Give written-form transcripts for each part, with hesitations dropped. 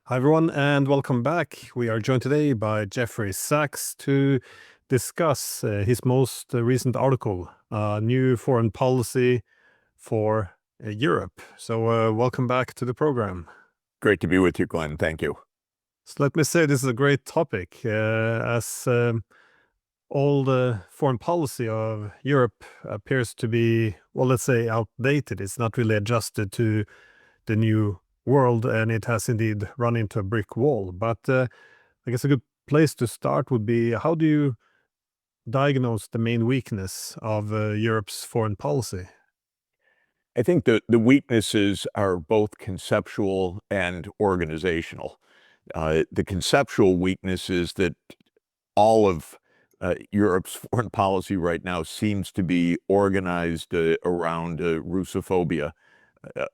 Hi, everyone, and welcome back. We are joined today by Jeffrey Sachs to discuss his most recent article, New Foreign Policy for Europe. So welcome back to the program. Great to be with you, Glenn. Thank you. So let me say this is a great topic, as all the foreign policy of Europe appears to be, well, let's say outdated. It's not really adjusted to the new world, and it has indeed run into a brick wall. But I guess a good place to start would be, how do you diagnose the main weakness of Europe's foreign policy? I think the weaknesses are both conceptual and organizational. The conceptual weakness is that all of Europe's foreign policy right now seems to be organized around Russophobia,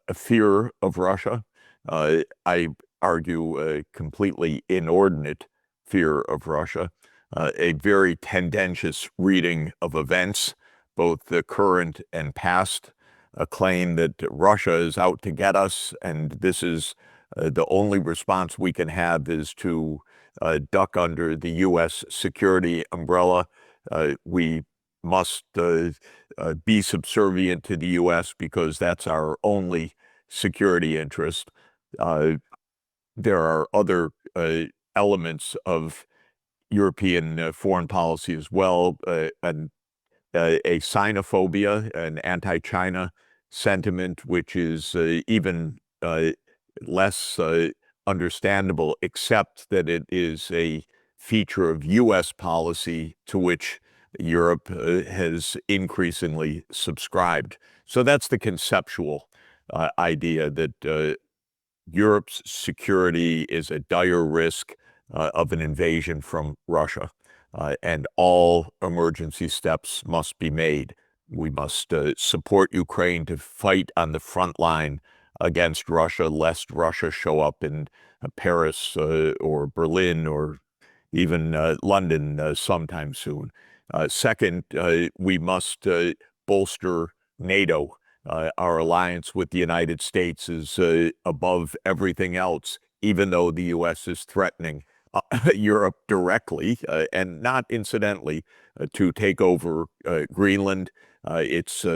a fear of Russia. I argue a completely inordinate fear of Russia, a very tendentious reading of events, both the current and past, a claim that Russia is out to get us, and this is the only response we can have is to duck under the U.S. security umbrella. We must be subservient to the U.S. because that's our only security interest. There are other elements of European foreign policy as well, and a Sinophobia, an anti-China sentiment, which is even less understandable, except that it is a feature of U.S. policy to which Europe has increasingly subscribed. So that's the conceptual idea that Europe's security is a dire risk of an invasion from Russia. And all emergency steps must be made. We must support Ukraine to fight on the front line against Russia, lest Russia show up in Paris or Berlin or even London sometime soon. Second, we must bolster NATO. Our alliance with the United States is above everything else, even though the U.S. is threatening Europe directly and not incidentally to take over Greenland. It's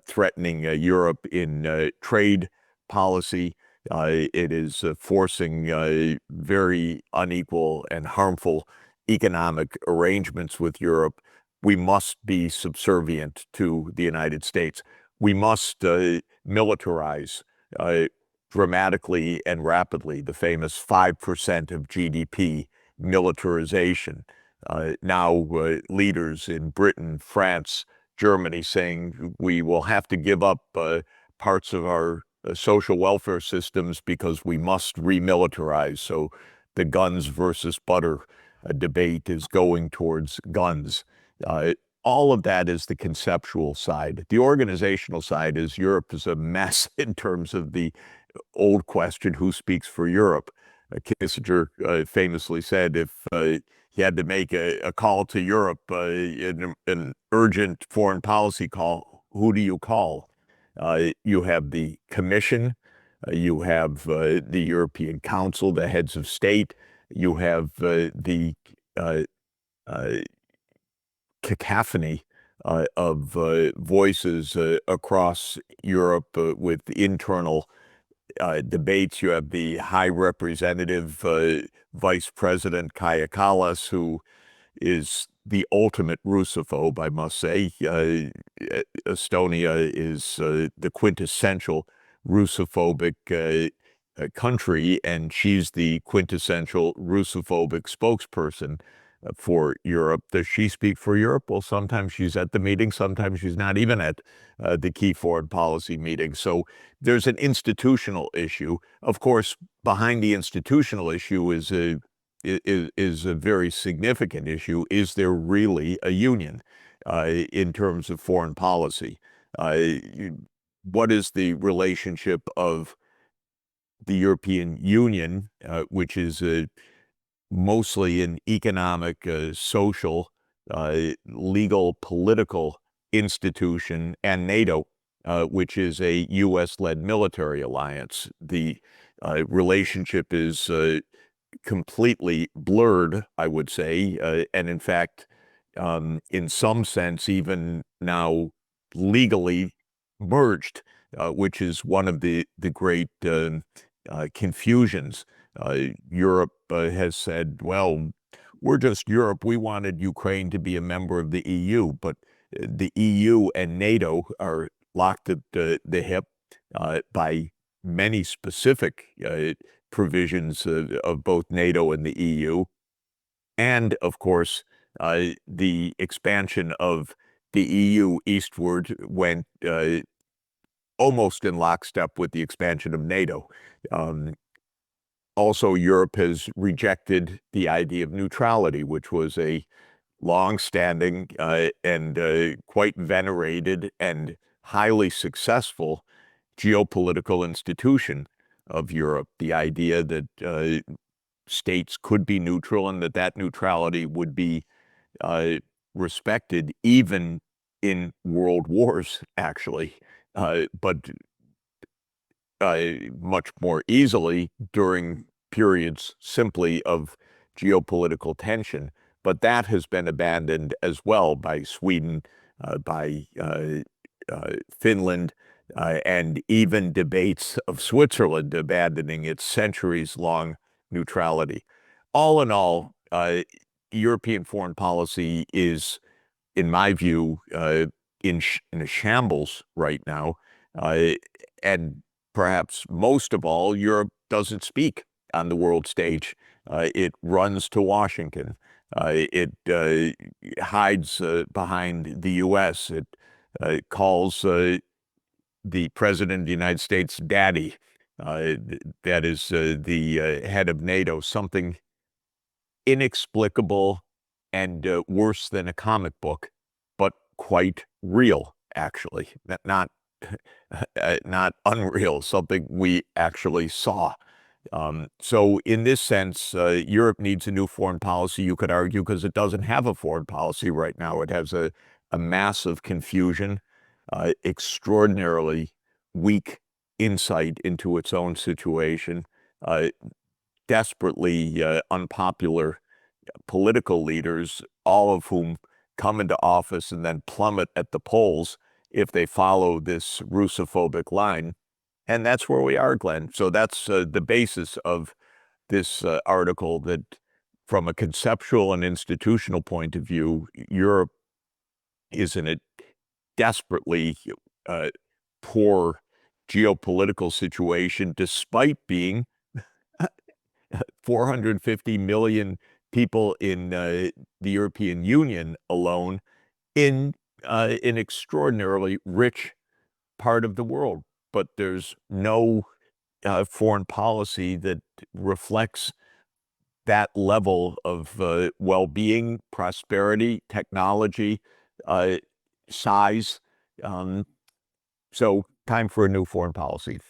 threatening Europe in trade policy. It is forcing very unequal and harmful economic arrangements with Europe. We must be subservient to the United States. We must militarize dramatically and rapidly, the famous 5% of GDP militarization. Now leaders in Britain, France, Germany saying we will have to give up parts of our social welfare systems because we must remilitarize. So the guns versus butter debate is going towards guns. All of that is the conceptual side. The organizational side is Europe is a mess in terms of the old question, who speaks for Europe? Kissinger famously said if he had to make a call to Europe, an urgent foreign policy call, who do you call? You have the Commission, you have the European Council, the heads of state, you have the cacophony of voices across Europe with internal debates. You have the High Representative, Vice President Kaja Kallas, who is the ultimate Russophobe, I must say. Estonia is the quintessential Russophobic country, and she's the quintessential Russophobic spokesperson for Europe. Does she speak for Europe? Well, sometimes she's at the meeting, sometimes she's not even at the key foreign policy meeting. So there's an institutional issue. Of course, behind the institutional issue is a very significant issue. Is there really a union in terms of foreign policy? What is the relationship of the European Union, which is mostly an economic, social, legal, political institution, and NATO, which is a U.S.-led military alliance? The relationship is completely blurred, I would say, and in fact, in some sense, even now legally merged, which is one of the great confusions. Europe has said, well, we're just Europe. We wanted Ukraine to be a member of the EU, but the EU and NATO are locked at the hip by many specific provisions of both NATO and the EU. And of course, the expansion of the EU eastward went almost in lockstep with the expansion of NATO. Also, Europe has rejected the idea of neutrality, which was a long-standing and quite venerated and highly successful geopolitical institution of Europe. The idea that states could be neutral and that neutrality would be respected even in world wars, actually, but much more easily during periods simply of geopolitical tension. But that has been abandoned as well by Sweden, by Finland, and even debates of Switzerland abandoning its centuries-long neutrality. All in all, European foreign policy is, in my view, in a shambles right now. And perhaps most of all, Europe doesn't speak on the world stage. It runs to Washington. It hides behind the U.S. It calls the President of the United States daddy. That is the head of NATO, something inexplicable and worse than a comic book, but quite real, actually. Not not unreal, something we actually saw. So in this sense, Europe needs a new foreign policy, you could argue, because it doesn't have a foreign policy right now. It has a massive confusion, extraordinarily weak insight into its own situation, desperately unpopular political leaders, all of whom come into office and then plummet at the polls if they follow this Russophobic line. And that's where we are, Glenn. So that's the basis of this article, that from a conceptual and institutional point of view, Europe is in a desperately poor geopolitical situation, despite being 450 million people in the European Union alone, in an extraordinarily rich part of the world. But there's no foreign policy that reflects that level of well-being, prosperity, technology, size. So time for a new foreign policy.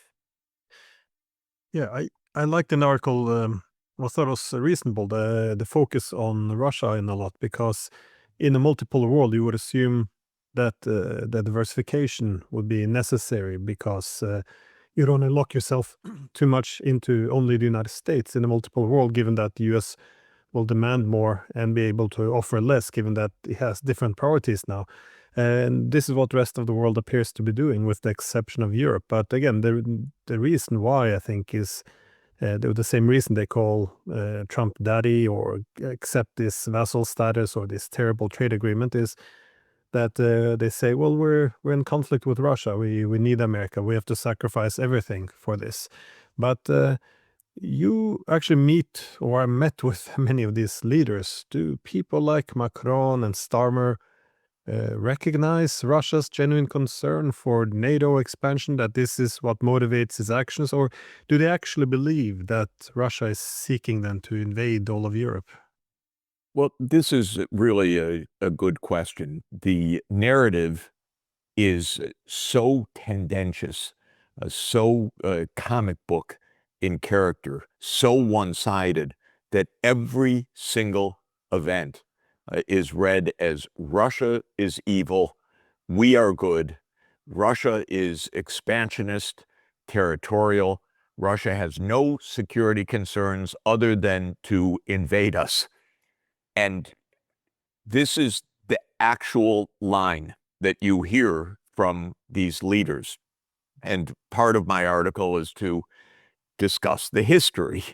Yeah, I liked an article. I thought it was reasonable, the focus on Russia in a lot, because in a multipolar world you would assume that the diversification would be necessary, because you don't want to lock yourself too much into only the United States in a multipolar world, given that the US will demand more and be able to offer less, given that it has different priorities now. And this is what the rest of the world appears to be doing, with the exception of Europe. But again, the reason why, I think, is the same reason they call Trump daddy, or accept this vassal status or this terrible trade agreement, is that they say, well, we're in conflict with Russia. We need America. We have to sacrifice everything for this. But you actually meet, or are met with, many of these leaders. Do people like Macron and Starmer recognize Russia's genuine concern for NATO expansion, that this is what motivates its actions, or do they actually believe that Russia is seeking then to invade all of Europe? Well, this is really a good question. The narrative is so tendentious, so comic book in character, so one-sided, that every single event is read as Russia is evil, we are good, Russia is expansionist, territorial, Russia has no security concerns other than to invade us. And this is the actual line that you hear from these leaders. And part of my article is to discuss the history,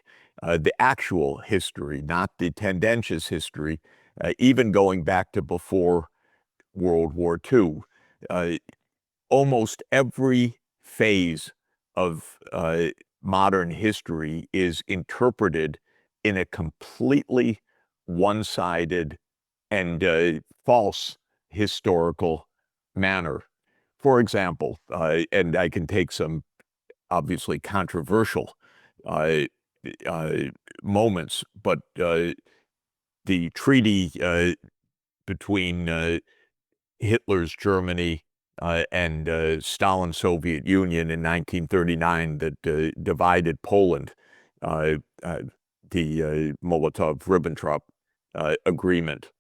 the actual history, not the tendentious history, even going back to before World War II. Almost every phase of modern history is interpreted in a completely one-sided and false historical manner. For example, and I can take some obviously controversial uh, uh, moments, but the treaty between Hitler's Germany and Stalin's Soviet Union in 1939 that divided Poland, uh, uh, the Molotov-Ribbentrop agreement.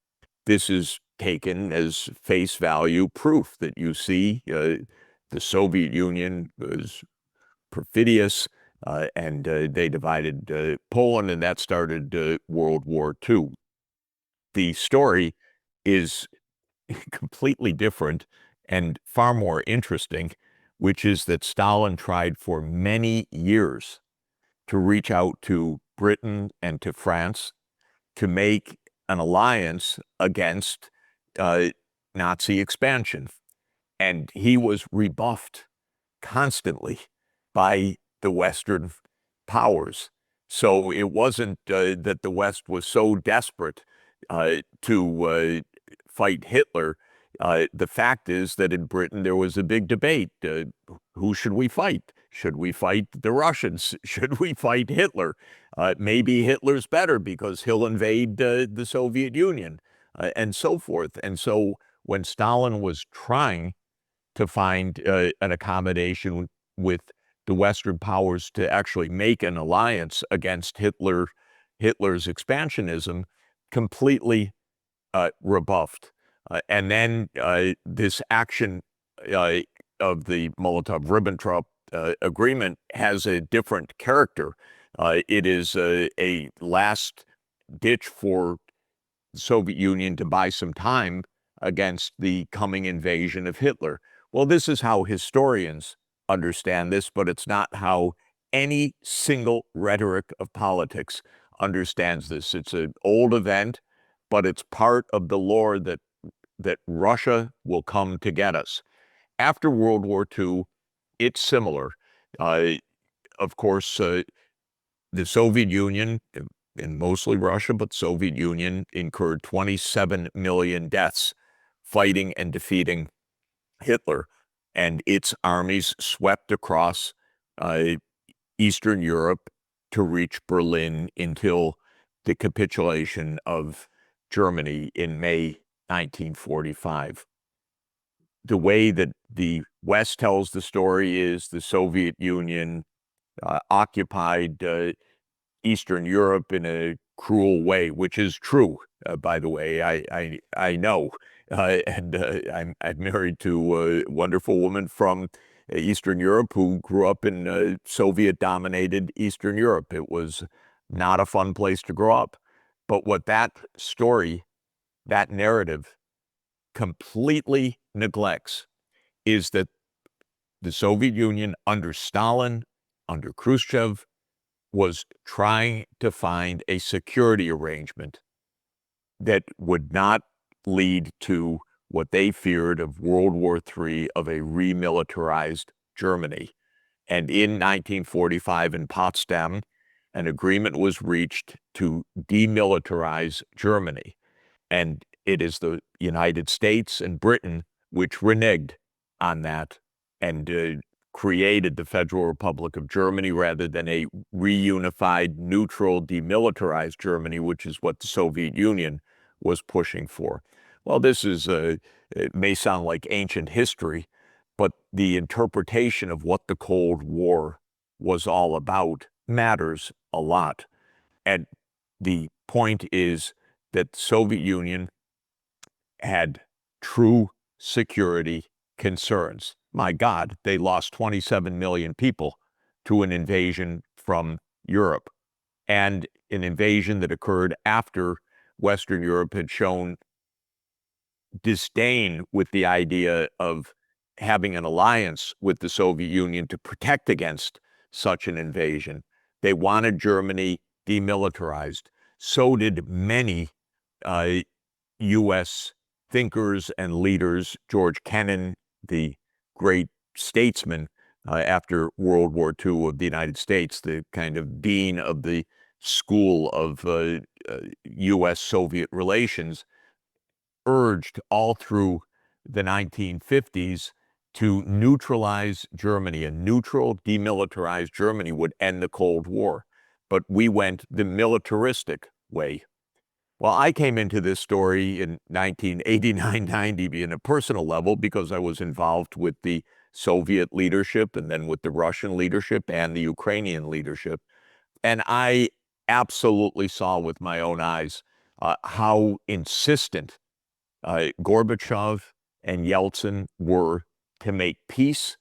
This is taken as face value proof that you see the Soviet Union was perfidious and they divided Poland, and that started World War II. The story is completely different and far more interesting, which is that Stalin tried for many years to reach out to Britain and to France to make an alliance against uh, Nazi expansion. And he was rebuffed constantly by the Western powers. So it wasn't that the West was so desperate to fight Hitler. The fact is that in Britain there was a big debate. Who should we fight? Should we fight the Russians? Should we fight Hitler? Maybe Hitler's better because he'll invade the Soviet Union and so forth. And so when Stalin was trying to find an accommodation with the Western powers to actually make an alliance against Hitler's expansionism, completely rebuffed. And then this action of the Molotov-Ribbentrop agreement has a different character. It is a last ditch for the Soviet Union to buy some time against the coming invasion of Hitler. Well, this is how historians understand this, but it's not how any single rhetoric of politics understands this. It's an old event, but it's part of the lore that Russia will come to get us. After World War II, it's similar. Uh, of course, the Soviet Union, and mostly Russia, but Soviet Union, incurred 27 million deaths fighting and defeating Hitler, and its armies swept across Eastern Europe to reach Berlin until the capitulation of Germany in May 1945. The way that the West tells the story is the Soviet Union occupied Eastern Europe in a cruel way, which is true, by the way. I know, and I'm married to a wonderful woman from Eastern Europe who grew up in Soviet-dominated Eastern Europe. It was not a fun place to grow up. But what that story, that narrative, completely neglects is that the Soviet Union under Stalin, under Khrushchev, was trying to find a security arrangement that would not lead to what they feared of World War III, of a remilitarized Germany. And in 1945 in Potsdam, an agreement was reached to demilitarize Germany. And it is the United States and Britain which reneged on that and created the Federal Republic of Germany rather than a reunified, neutral, demilitarized Germany, which is what the Soviet Union was pushing for. Well, this is, it may sound like ancient history, but the interpretation of what the Cold War was all about matters a lot. And the point is that the Soviet Union had true security concerns. My God, they lost 27 million people to an invasion from Europe, and an invasion that occurred after Western Europe had shown disdain with the idea of having an alliance with the Soviet Union to protect against such an invasion. They wanted Germany demilitarized. So did many U.S. thinkers and leaders. George Kennan, the great statesman after World War II of the United States, the kind of dean of the school of U.S.-Soviet relations, urged all through the 1950s to neutralize Germany. A neutral, demilitarized Germany would end the Cold War. But we went the militaristic way. Well, I came into this story in 1989-90 in a personal level because I was involved with the Soviet leadership and then with the Russian leadership and the Ukrainian leadership. And I absolutely saw with my own eyes how insistent Gorbachev and Yeltsin were to make peace,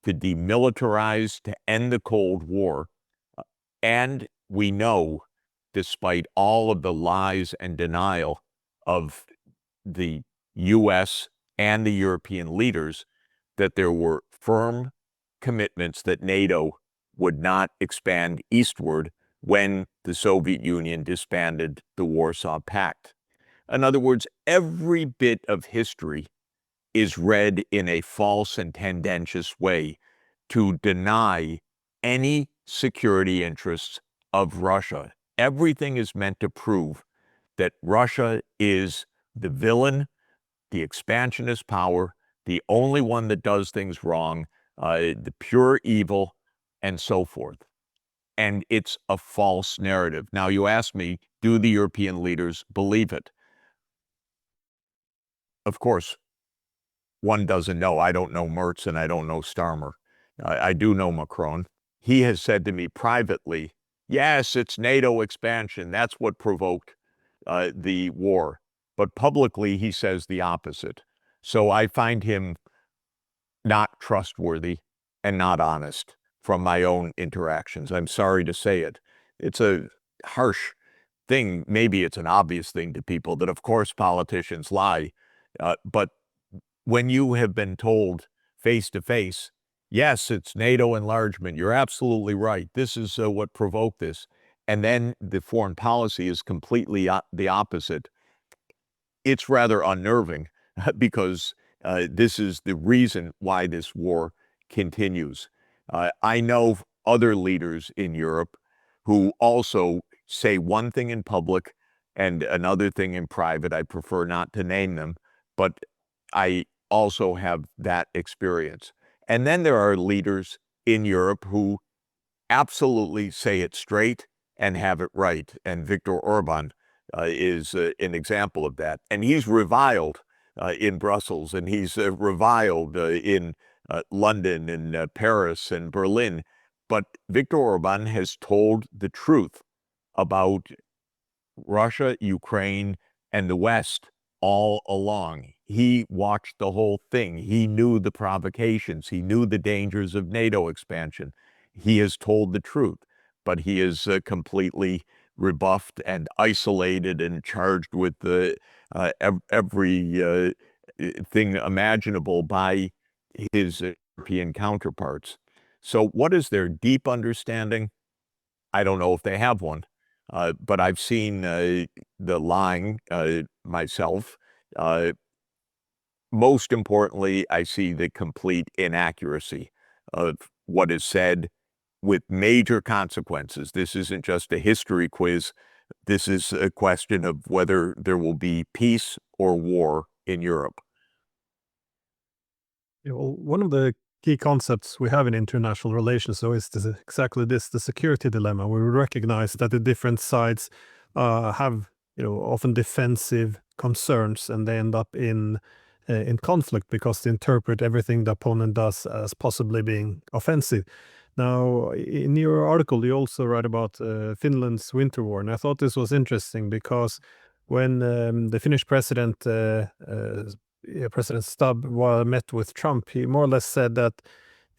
to demilitarize, to end the Cold War. And we know, despite all of the lies and denial of the U.S. and the European leaders, that there were firm commitments that NATO would not expand eastward when the Soviet Union disbanded the Warsaw Pact. In other words, every bit of history is read in a false and tendentious way to deny any security interests of Russia. Everything is meant to prove that Russia is the villain, the expansionist power, the only one that does things wrong, the pure evil, and so forth. And it's a false narrative. Now, you ask me, do the European leaders believe it? Of course, one doesn't know. I don't know Merz and I don't know Starmer. I do know Macron. He has said to me privately, yes, it's NATO expansion. That's what provoked the war. But publicly, he says the opposite. So I find him not trustworthy and not honest from my own interactions. I'm sorry to say it. It's a harsh thing. Maybe it's an obvious thing to people that, of course, politicians lie. But when you have been told face to face, yes, it's NATO enlargement, you're absolutely right, this is what provoked this, and then the foreign policy is completely the opposite, it's rather unnerving because this is the reason why this war continues. I know other leaders in Europe who also say one thing in public and another thing in private. I prefer not to name them, but I also have that experience. And then there are leaders in Europe who absolutely say it straight and have it right. And Viktor Orban is an example of that. And he's reviled in Brussels, and he's reviled in London and Paris and Berlin. But Viktor Orban has told the truth about Russia, Ukraine, and the West all along. He watched the whole thing. He knew the provocations. He knew the dangers of NATO expansion. He has told the truth, but he is completely rebuffed and isolated and charged with every thing imaginable by his European counterparts. So what is their deep understanding? I don't know if they have one. But I've seen the lying myself. Most importantly, I see the complete inaccuracy of what is said with major consequences. This isn't just a history quiz. This is a question of whether there will be peace or war in Europe. Yeah, well, one of the key concepts we have in international relations, so is exactly this: the security dilemma, where we recognize that the different sides have, often defensive concerns, and they end up in conflict because they interpret everything the opponent does as possibly being offensive. Now, in your article, you also write about Finland's winter war, and I thought this was interesting because when the Finnish president President Stubb met with Trump, he more or less said that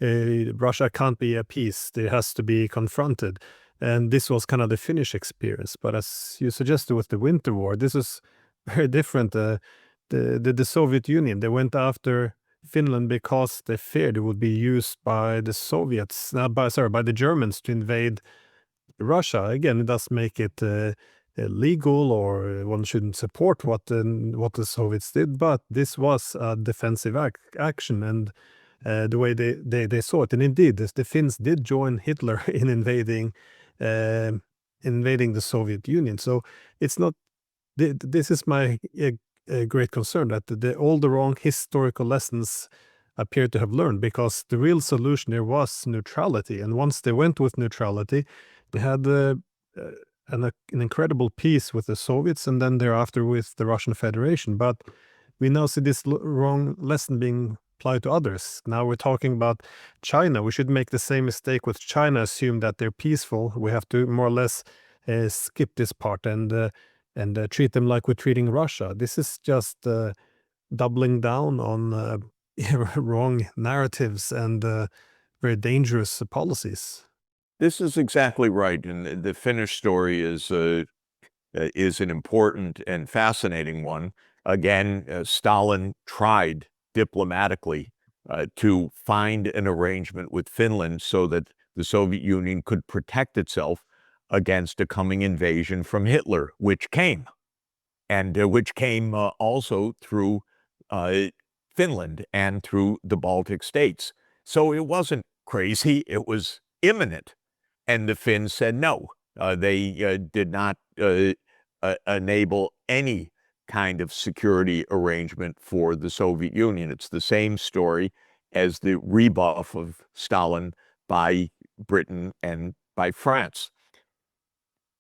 Russia can't be appeased. It has to be confronted. And this was kind of the Finnish experience. But as you suggested with the Winter War, this is very different. The Soviet Union, they went after Finland because they feared it would be used by the Soviets, by the Germans to invade Russia. Again, it does make it illegal, or one shouldn't support what the Soviets did, but this was a defensive action, and the way they saw it. And indeed, the Finns did join Hitler in invading the Soviet Union. So it's not, this is my great concern, that all the wrong historical lessons appear to have learned, because the real solution here was neutrality. And once they went with neutrality, they had an incredible peace with the Soviets, and then thereafter with the Russian Federation. But we now see this wrong lesson being applied to others. Now we're talking about China. We should make the same mistake with China, assume that they're peaceful. We have to more or less skip this part and treat them like we're treating Russia. This is just doubling down on wrong narratives and very dangerous policies. This is exactly right, and the Finnish story is an important and fascinating one. Again, Stalin tried diplomatically to find an arrangement with Finland so that the Soviet Union could protect itself against a coming invasion from Hitler, which came, and which came also through Finland and through the Baltic states. So it wasn't crazy, it was imminent. And the Finns said no. They did not enable any kind of security arrangement for the Soviet Union. It's the same story as the rebuff of Stalin by Britain and by France.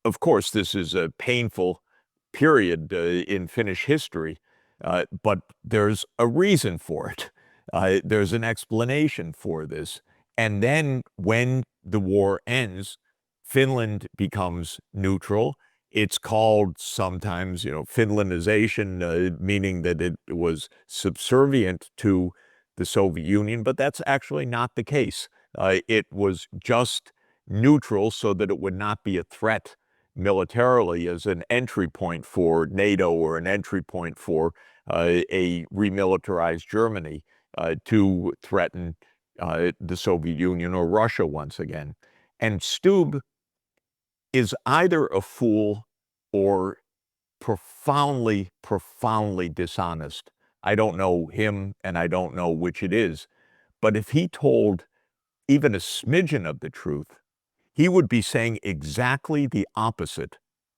Of course, this is a painful period in Finnish history, but there's a reason for it. There's an explanation for this. And then when the war ends, Finland becomes neutral. It's called sometimes, Finlandization, meaning that it was subservient to the Soviet Union, but that's actually not the case. It was just neutral so that it would not be a threat militarily as an entry point for NATO or an entry point for a remilitarized Germany to threaten the Soviet Union or Russia once again. And Stubb is either a fool or profoundly, profoundly dishonest. I don't know him, and I don't know which it is. But if he told even a smidgen of the truth, he would be saying exactly the opposite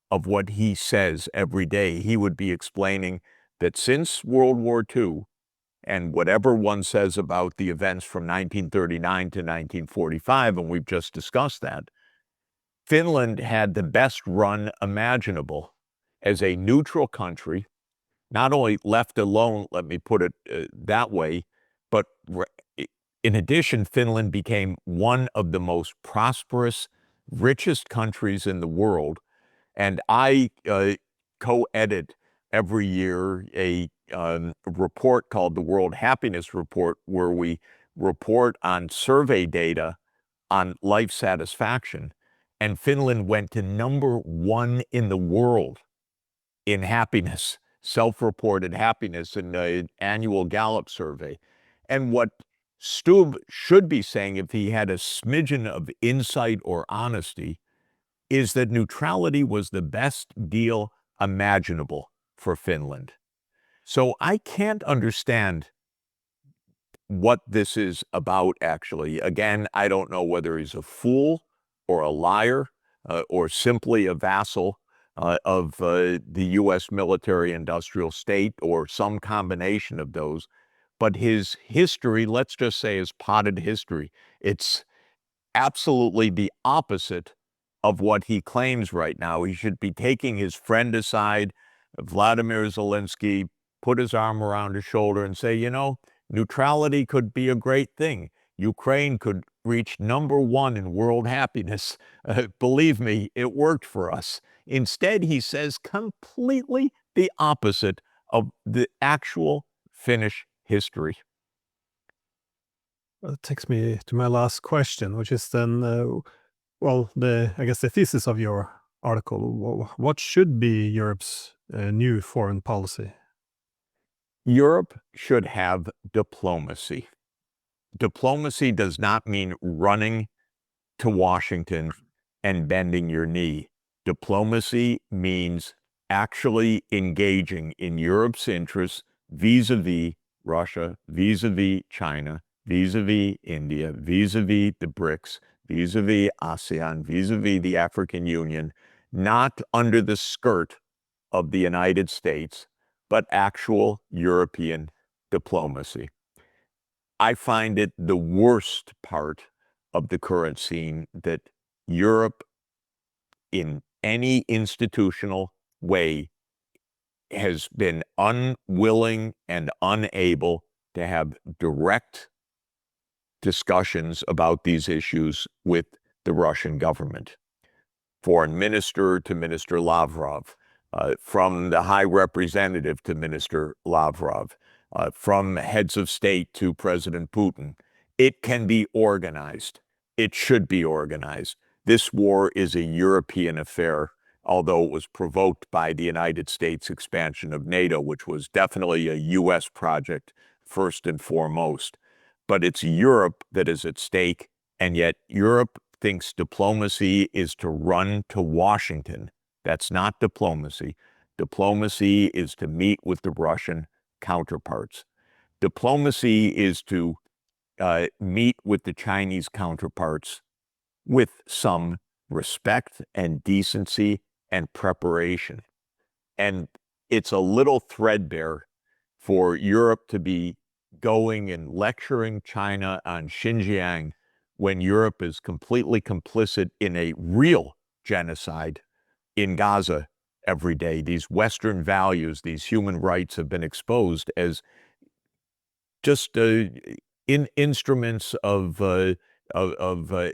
of what he says every day. He would be explaining that since World War II, and whatever one says about the events from 1939 to 1945, and we've just discussed that, Finland had the best run imaginable as a neutral country, not only left alone, let me put it that way, but in addition, Finland became one of the most prosperous, richest countries in the world. And I co-edit every year a report called the World Happiness Report, where we report on survey data on life satisfaction. And Finland went to #1 in the world in happiness, self-reported happiness in the annual Gallup survey. And what Stubb should be saying, if he had a smidgen of insight or honesty, is that neutrality was the best deal imaginable for Finland. So I can't understand what this is about, actually. Again, I don't know whether he's a fool or a liar or simply a vassal of the U.S. military-industrial state, or some combination of those. But his history, let's just say, is potted history. It's absolutely the opposite of what he claims right now. He should be taking his friend aside, Vladimir Zelensky, put his arm around his shoulder and say, neutrality could be a great thing. Ukraine could reach #1 in world happiness. Believe me, it worked for us. Instead, he says completely the opposite of the actual Finnish history. That takes me to my last question, which is then, I guess the thesis of your article. What should be Europe's new foreign policy? Europe should have diplomacy. Diplomacy does not mean running to Washington and bending your knee. Diplomacy means actually engaging in Europe's interests vis-a-vis Russia, vis-a-vis China, vis-a-vis India, vis-a-vis the BRICS, vis-a-vis ASEAN, vis-a-vis the African Union, not under the skirt of the United States, but actual European diplomacy. I find it the worst part of the current scene that Europe, in any institutional way, has been unwilling and unable to have direct discussions about these issues with the Russian government. Foreign minister to Minister Lavrov, from the High Representative to Minister Lavrov, from heads of state to President Putin. It can be organized. It should be organized. This war is a European affair, although it was provoked by the United States expansion of NATO, which was definitely a U.S. project first and foremost. But it's Europe that is at stake, and yet Europe thinks diplomacy is to run to Washington. That's not diplomacy. Diplomacy is to meet with the Russian counterparts. Diplomacy is to meet with the Chinese counterparts with some respect and decency and preparation. And it's a little threadbare for Europe to be going and lecturing China on Xinjiang when Europe is completely complicit in a real genocide in Gaza every day. These Western values, these human rights have been exposed as just instruments of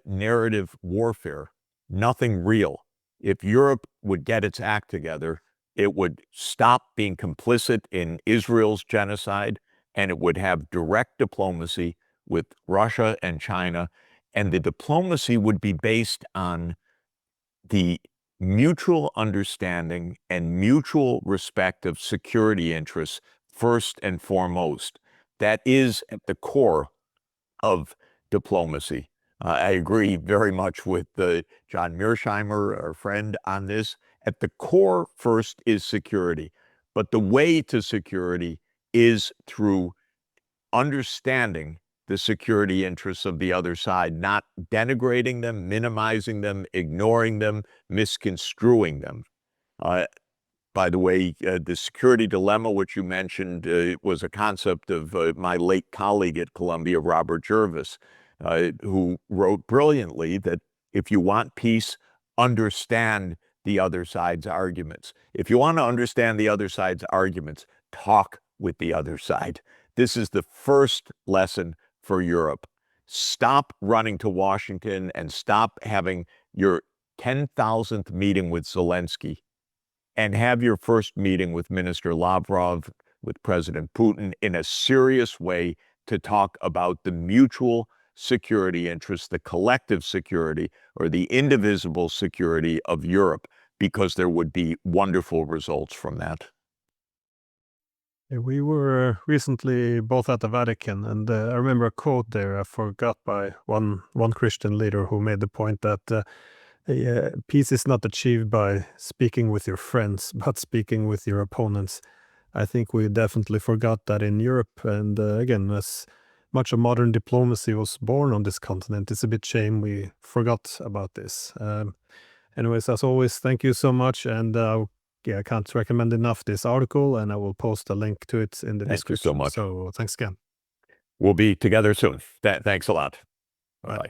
narrative warfare, nothing real. If Europe would get its act together, it would stop being complicit in Israel's genocide, and it would have direct diplomacy with Russia and China, and the diplomacy would be based on the mutual understanding and mutual respect of security interests first and foremost. That is at the core of diplomacy. I agree very much with John Mearsheimer, our friend, on this. At the core first is security, but the way to security is through understanding the security interests of the other side, not denigrating them, minimizing them, ignoring them, misconstruing them. By the way, the security dilemma, which you mentioned, was a concept of my late colleague at Columbia, Robert Jervis, who wrote brilliantly that if you want peace, understand the other side's arguments. If you want to understand the other side's arguments, talk with the other side. This is the first lesson for Europe. Stop running to Washington and stop having your 10,000th meeting with Zelensky and have your first meeting with Minister Lavrov, with President Putin, in a serious way to talk about the mutual security interests, the collective security, or the indivisible security of Europe, because there would be wonderful results from that. We were recently both at the Vatican, and I remember a quote there I forgot by one Christian leader who made the point that peace is not achieved by speaking with your friends, but speaking with your opponents. I think we definitely forgot that in Europe, and again, as much of modern diplomacy was born on this continent, it's a bit shame we forgot about this. Anyways, as always, thank you so much, and I can't recommend enough this article, and I will post a link to it in the Thank you so description. much. So thanks again. We'll be together soon. Thanks a lot. Bye. Bye.